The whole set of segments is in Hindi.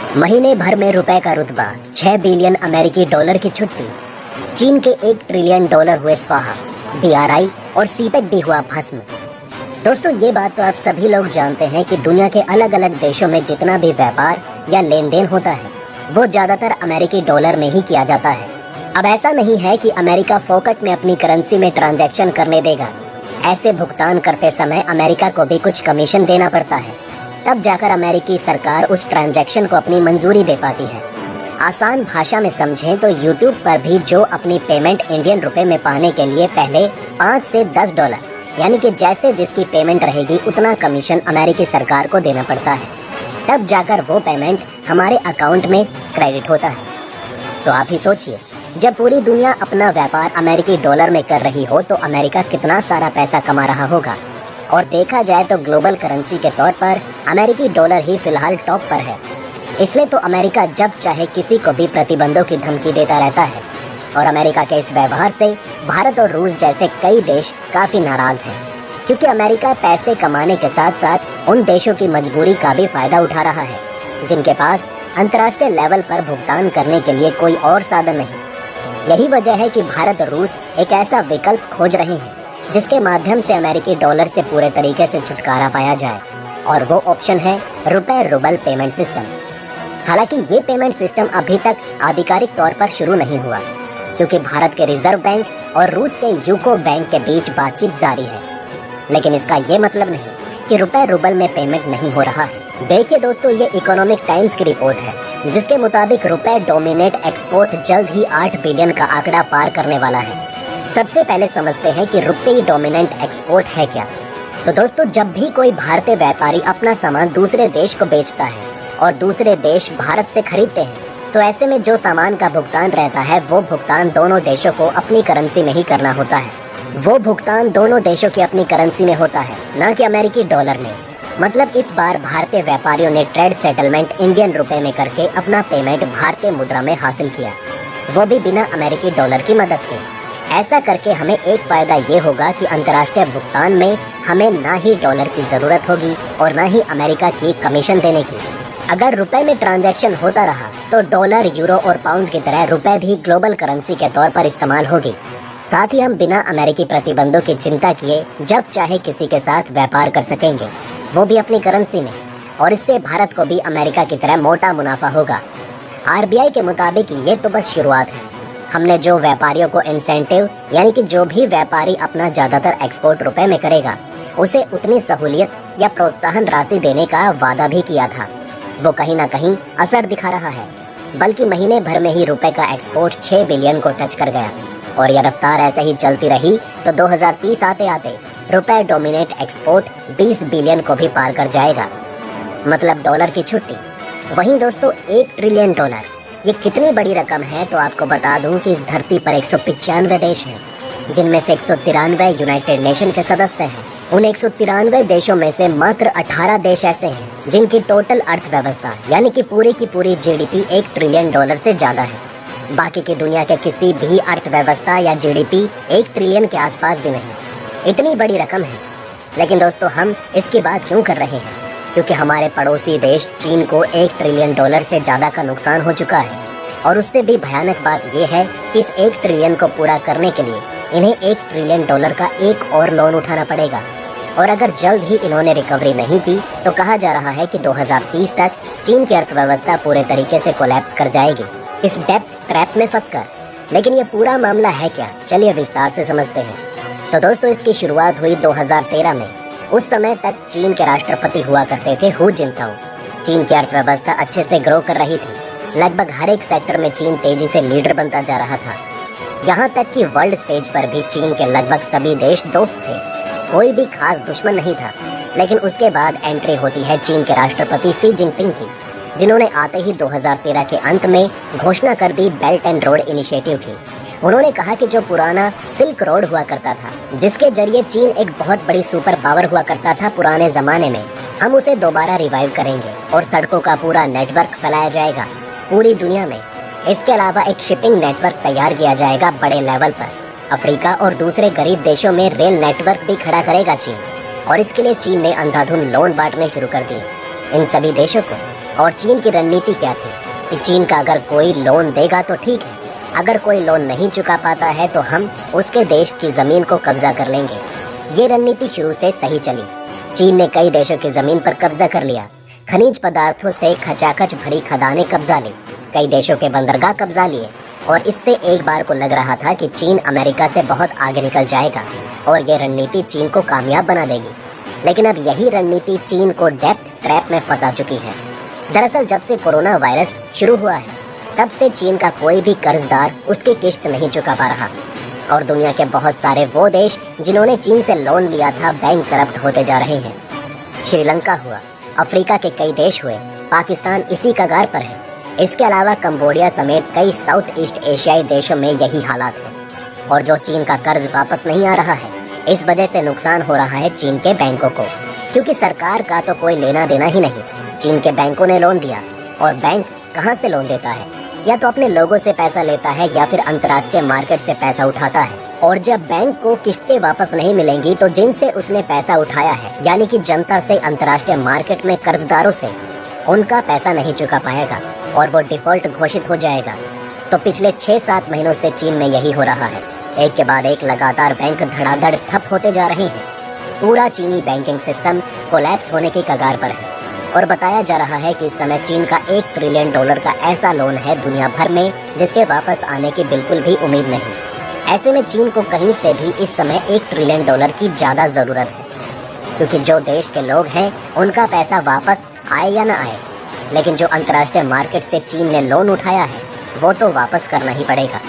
महीने भर में रुपए का रुतबा, 6 बिलियन अमेरिकी डॉलर की छुट्टी, चीन के 1 ट्रिलियन डॉलर हुए स्वाहा, बीआरआई और सीपेक भी हुआ भस्म। दोस्तों, ये बात तो आप सभी लोग जानते हैं कि दुनिया के अलग अलग देशों में जितना भी व्यापार या लेन देन होता है वो ज्यादातर अमेरिकी डॉलर में ही किया जाता है। अब ऐसा नहीं है कि अमेरिका फोकट में अपनी करेंसी में ट्रांजैक्शन करने देगा। ऐसे भुगतान करते समय अमेरिका को भी कुछ कमीशन देना पड़ता है, तब जाकर अमेरिकी सरकार उस ट्रांजैक्शन को अपनी मंजूरी दे पाती है। आसान भाषा में समझें तो यूट्यूब पर भी जो अपनी पेमेंट इंडियन रुपए में पाने के लिए पहले 5 से 10 डॉलर यानी कि जैसे जिसकी पेमेंट रहेगी उतना कमीशन अमेरिकी सरकार को देना पड़ता है, तब जाकर वो पेमेंट हमारे अकाउंट में क्रेडिट होता है। तो आप ही सोचिए, जब पूरी दुनिया अपना व्यापार अमेरिकी डॉलर में कर रही हो तो अमेरिका कितना सारा पैसा कमा रहा होगा। और देखा जाए तो ग्लोबल करेंसी के तौर पर अमेरिकी डॉलर ही फिलहाल टॉप पर है। इसलिए तो अमेरिका जब चाहे किसी को भी प्रतिबंधों की धमकी देता रहता है। और अमेरिका के इस व्यवहार से भारत और रूस जैसे कई देश काफी नाराज हैं, क्योंकि अमेरिका पैसे कमाने के साथ साथ उन देशों की मजबूरी का भी फायदा उठा रहा है जिनके पास अंतर्राष्ट्रीय लेवल पर भुगतान करने के लिए कोई और साधन नहीं। यही वजह है कि भारत और रूस एक ऐसा विकल्प खोज रहे हैं जिसके माध्यम से अमेरिकी डॉलर से पूरे तरीके से छुटकारा पाया जाए, और वो ऑप्शन है रुपए रूबल पेमेंट सिस्टम। हालांकि ये पेमेंट सिस्टम अभी तक आधिकारिक तौर पर शुरू नहीं हुआ, क्योंकि भारत के रिजर्व बैंक और रूस के यूको बैंक के बीच बातचीत जारी है। लेकिन इसका ये मतलब नहीं कि रुपए रूबल में पेमेंट नहीं हो रहा है। देखिए दोस्तों, ये इकोनॉमिक टाइम्स की रिपोर्ट है जिसके मुताबिक रुपए डोमिनेट एक्सपोर्ट जल्द ही 8 बिलियन का आंकड़ा पार करने वाला है। सबसे पहले समझते हैं कि रुपए डोमिनेंट एक्सपोर्ट है क्या। तो दोस्तों, जब भी कोई भारतीय व्यापारी अपना सामान दूसरे देश को बेचता है और दूसरे देश भारत से खरीदते हैं, तो ऐसे में जो सामान का भुगतान रहता है वो भुगतान दोनों देशों को अपनी करेंसी में ही करना होता है। वो भुगतान दोनों देशों की अपनी करेंसी में होता है, ना कि अमेरिकी डॉलर में। मतलब इस बार भारतीय व्यापारियों ने ट्रेड सेटलमेंट इंडियन रुपए में करके अपना पेमेंट भारतीय मुद्रा में हासिल किया, वो भी बिना अमेरिकी डॉलर की मदद के। ऐसा करके हमें एक फायदा ये होगा कि अंतर्राष्ट्रीय भुगतान में हमें ना ही डॉलर की जरूरत होगी और ना ही अमेरिका की कमीशन देने की। अगर रुपए में ट्रांजैक्शन होता रहा तो डॉलर, यूरो और पाउंड की तरह रुपए भी ग्लोबल करेंसी के तौर पर इस्तेमाल होगी। साथ ही हम बिना अमेरिकी प्रतिबंधों की चिंता किए जब चाहे किसी के साथ व्यापार कर सकेंगे, वो भी अपनी करेंसी में। और इससे भारत को भी अमेरिका की तरह मोटा मुनाफा होगा। आरबीआई के मुताबिक ये तो बस शुरुआत है। हमने जो व्यापारियों को इंसेंटिव यानी कि जो भी व्यापारी अपना ज्यादातर एक्सपोर्ट रुपए में करेगा उसे उतनी सहूलियत या प्रोत्साहन राशि देने का वादा भी किया था, वो कहीं ना कहीं असर दिखा रहा है। बल्कि महीने भर में ही रुपए का एक्सपोर्ट 6 बिलियन को टच कर गया। और यह रफ्तार ऐसे ही चलती रही तो 2030 आते आते रुपए डोमिनेट एक्सपोर्ट 20 बिलियन को भी पार कर जाएगा। मतलब डॉलर की छुट्टी। वहीं दोस्तों, 1 ट्रिलियन डॉलर ये कितनी बड़ी रकम है तो आपको बता दूं कि इस धरती पर 195 देश हैं, जिनमें से 193 यूनाइटेड नेशन के सदस्य हैं। उन 193 देशों में से मात्र 18 देश ऐसे हैं जिनकी टोटल अर्थव्यवस्था यानी कि पूरी की पूरी जीडीपी 1 ट्रिलियन डॉलर से ज्यादा है। बाकी की दुनिया के किसी भी अर्थव्यवस्था या जीडीपी 1 ट्रिलियन के आसपास भी नहीं। इतनी बड़ी रकम है, लेकिन दोस्तों हम इसकी बात क्यों कर रहे हैं? क्योंकि हमारे पड़ोसी देश चीन को 1 ट्रिलियन डॉलर से ज्यादा का नुकसान हो चुका है। और उससे भी भयानक बात यह है कि इस 1 ट्रिलियन को पूरा करने के लिए इन्हें 1 ट्रिलियन डॉलर का एक और लोन उठाना पड़ेगा। और अगर जल्द ही इन्होंने रिकवरी नहीं की तो कहा जा रहा है कि 2030 तक चीन की अर्थव्यवस्था पूरे तरीके से कोलैप्स कर जाएगी इस डेब्ट ट्रैप में फंसकर। लेकिन ये पूरा मामला है क्या, चलिए विस्तार से समझते हैं। तो दोस्तों, इसकी शुरुआत हुई 2013 में। उस समय तक चीन के राष्ट्रपति हुआ करते थे हू जिनताओ। चीन की अर्थव्यवस्था अच्छे से ग्रो कर रही थी। लगभग हर एक सेक्टर में चीन तेजी से लीडर बनता जा रहा था। यहाँ तक कि वर्ल्ड स्टेज पर भी चीन के लगभग सभी देश दोस्त थे, कोई भी खास दुश्मन नहीं था। लेकिन उसके बाद एंट्री होती है चीन के राष्ट्रपति शी जिनपिंग की, जिन्होंने आते ही 2013 के अंत में घोषणा कर दी बेल्ट एंड रोड इनिशिएटिव की। उन्होंने कहा कि जो पुराना सिल्क रोड हुआ करता था, जिसके जरिए चीन एक बहुत बड़ी सुपर पावर हुआ करता था पुराने जमाने में, हम उसे दोबारा रिवाइव करेंगे और सड़कों का पूरा नेटवर्क फैलाया जाएगा पूरी दुनिया में। इसके अलावा एक शिपिंग नेटवर्क तैयार किया जाएगा बड़े लेवल पर। अफ्रीका और दूसरे गरीब देशों में रेल नेटवर्क भी खड़ा करेगा चीन। और इसके लिए चीन ने अंधाधुंध लोन बांटने शुरू कर दिए इन सभी देशों को। और चीन की रणनीति क्या थी कि चीन का अगर कोई लोन देगा तो ठीक है, अगर कोई लोन नहीं चुका पाता है तो हम उसके देश की ज़मीन को कब्जा कर लेंगे। ये रणनीति शुरू से सही चली। चीन ने कई देशों की ज़मीन पर कब्जा कर लिया, खनिज पदार्थों से खचाखच भरी खदानें कब्जा ली, कई देशों के बंदरगाह कब्जा लिए और इससे एक बार को लग रहा था कि चीन अमेरिका से बहुत आगे निकल जाएगा और ये रणनीति चीन को कामयाब बना देगी। लेकिन अब यही रणनीति चीन को डेप्थ ट्रैप में फंसा चुकी है। दरअसल जब से कोरोना वायरस शुरू हुआ है तब से चीन का कोई भी कर्जदार उसकी किश्त नहीं चुका पा रहा और दुनिया के बहुत सारे वो देश जिन्होंने चीन से लोन लिया था बैंक करप्ट होते जा रहे हैं। श्रीलंका हुआ, अफ्रीका के कई देश हुए, पाकिस्तान इसी कगार पर है। इसके अलावा कंबोडिया समेत कई साउथ ईस्ट एशियाई देशों में यही हालात है और जो चीन का कर्ज वापस नहीं आ रहा है, इस वजह से नुकसान हो रहा है चीन के बैंकों को, क्योंकि सरकार का तो कोई लेना देना ही नहीं। चीन के बैंकों ने लोन दिया और बैंक कहां से लोन देता है? या तो अपने लोगों से पैसा लेता है या फिर अंतर्राष्ट्रीय मार्केट से पैसा उठाता है। और जब बैंक को किस्तें वापस नहीं मिलेंगी तो जिनसे उसने पैसा उठाया है, यानी कि जनता से, अंतर्राष्ट्रीय मार्केट में कर्जदारों से, उनका पैसा नहीं चुका पाएगा और वो डिफॉल्ट घोषित हो जाएगा। तो पिछले 6-7 महीनों से चीन में यही हो रहा है। एक के बाद एक लगातार बैंक धड़ाधड़ ठप होते जा रहे हैं। पूरा चीनी बैंकिंग सिस्टम कोलैप्स होने की कगार पर है और बताया जा रहा है कि इस समय चीन का $1 ट्रिलियन का ऐसा लोन है दुनिया भर में जिसके वापस आने की बिल्कुल भी उम्मीद नहीं। ऐसे में चीन को कहीं से भी इस समय $1 ट्रिलियन की ज़्यादा ज़रूरत है, क्योंकि जो देश के लोग हैं उनका पैसा वापस आए या ना आए, लेकिन जो अंतर्राष्ट्रीय मार्केट से चीन ने लोन उठाया है वो तो वापस करना ही पड़ेगा।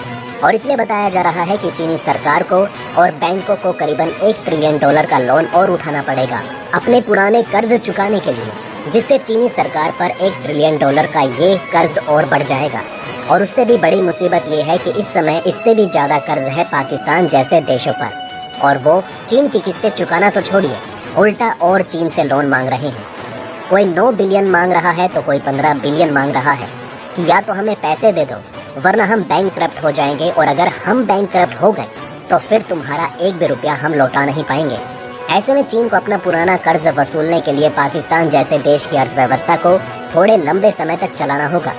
और इसलिए बताया जा रहा है कि चीनी सरकार को और बैंकों को करीबन $1 ट्रिलियन का लोन और उठाना पड़ेगा अपने पुराने कर्ज चुकाने के लिए, जिससे चीनी सरकार पर $1 ट्रिलियन का ये कर्ज और बढ़ जाएगा। और उससे भी बड़ी मुसीबत ये है कि इस समय इससे भी ज़्यादा कर्ज है पाकिस्तान जैसे देशों पर, और वो चीन की किस्तें चुकाना तो छोड़िए, उल्टा और चीन से लोन मांग रहे हैं। कोई 9 बिलियन मांग रहा है तो कोई 15 बिलियन मांग रहा है कि या तो हमें पैसे दे दो वरना हम बैंक करप्ट हो जाएंगे, और अगर हम बैंक करप्ट हो गए तो फिर तुम्हारा एक भी रुपया हम लौटा नहीं पाएंगे। ऐसे में चीन को अपना पुराना कर्ज वसूलने के लिए पाकिस्तान जैसे देश की अर्थव्यवस्था को थोड़े लंबे समय तक चलाना होगा।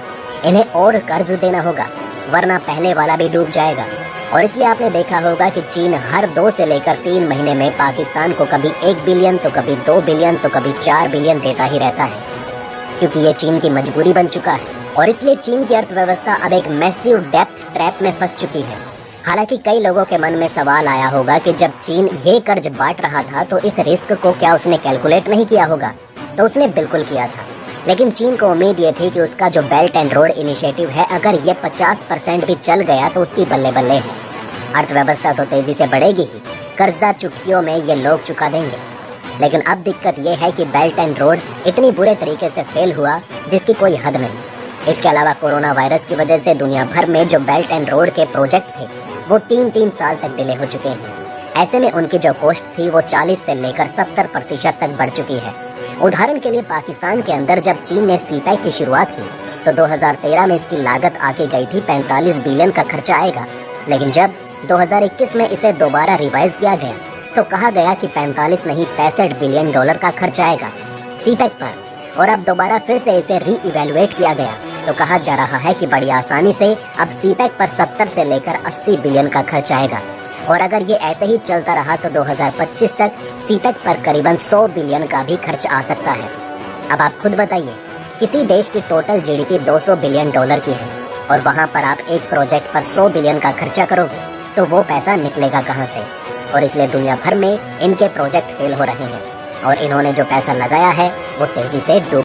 इन्हें और कर्ज देना होगा, वरना पहले वाला भी डूब जाएगा। और इसलिए आपने देखा होगा कि चीन हर 2 से लेकर 3 महीने में पाकिस्तान को कभी 1 बिलियन तो कभी 2 बिलियन तो कभी 4 बिलियन देता ही रहता है, क्योंकि ये चीन की मजबूरी बन चुका है। और इसलिए चीन की अर्थव्यवस्था अब एक मैसिव डेप्थ ट्रैप में फंस चुकी है। हालांकि कई लोगों के मन में सवाल आया होगा कि जब चीन ये कर्ज बांट रहा था तो इस रिस्क को क्या उसने कैलकुलेट नहीं किया होगा? तो उसने बिल्कुल किया था, लेकिन चीन को उम्मीद ये थी कि उसका जो बेल्ट एंड रोड इनिशिएटिव है, अगर ये 50% भी चल गया तो उसकी बल्ले बल्ले है। अर्थव्यवस्था तो तेजी से बढ़ेगी ही, कर्जा चुटकियों में ये लोग चुका देंगे। लेकिन अब दिक्कत ये है कि बेल्ट एंड रोड इतनी बुरे तरीके से फेल हुआ जिसकी कोई हद नहीं। इसके अलावा कोरोना वायरस की वजह से दुनिया भर में जो बेल्ट एंड रोड के प्रोजेक्ट थे वो 3-3 साल तक डिले हो चुके हैं। ऐसे में उनकी जो कॉस्ट थी वो 40 से लेकर 70% तक बढ़ चुकी है। उदाहरण के लिए पाकिस्तान के अंदर जब चीन ने सीपैक की शुरुआत की तो 2013 में इसकी लागत आके गई थी 45 बिलियन का खर्चा आएगा, लेकिन जब 2021 में इसे दोबारा रिवाइज किया गया तो कहा गया कि 45 नहीं $65 बिलियन का खर्चा आएगा सीपैक पर। और अब दोबारा फिर से इसे री इवेलुएट किया गया तो कहा जा रहा है कि बड़ी आसानी से अब सीपैक पर 70 से लेकर 80 बिलियन का खर्च आएगा। और अगर ये ऐसे ही चलता रहा तो 2025 तक सीपैक पर करीबन 100 बिलियन का भी खर्च आ सकता है। अब आप खुद बताइए, किसी देश की टोटल जीडीपी $200 बिलियन की है और वहाँ पर आप एक प्रोजेक्ट पर 100 बिलियन का खर्चा करोगे तो वो पैसा निकलेगा कहाँ से? और इसलिए दुनिया भर में इनके प्रोजेक्ट फेल हो रहे हैं और इन्होंने जो पैसा लगाया है वो तेजी से डूब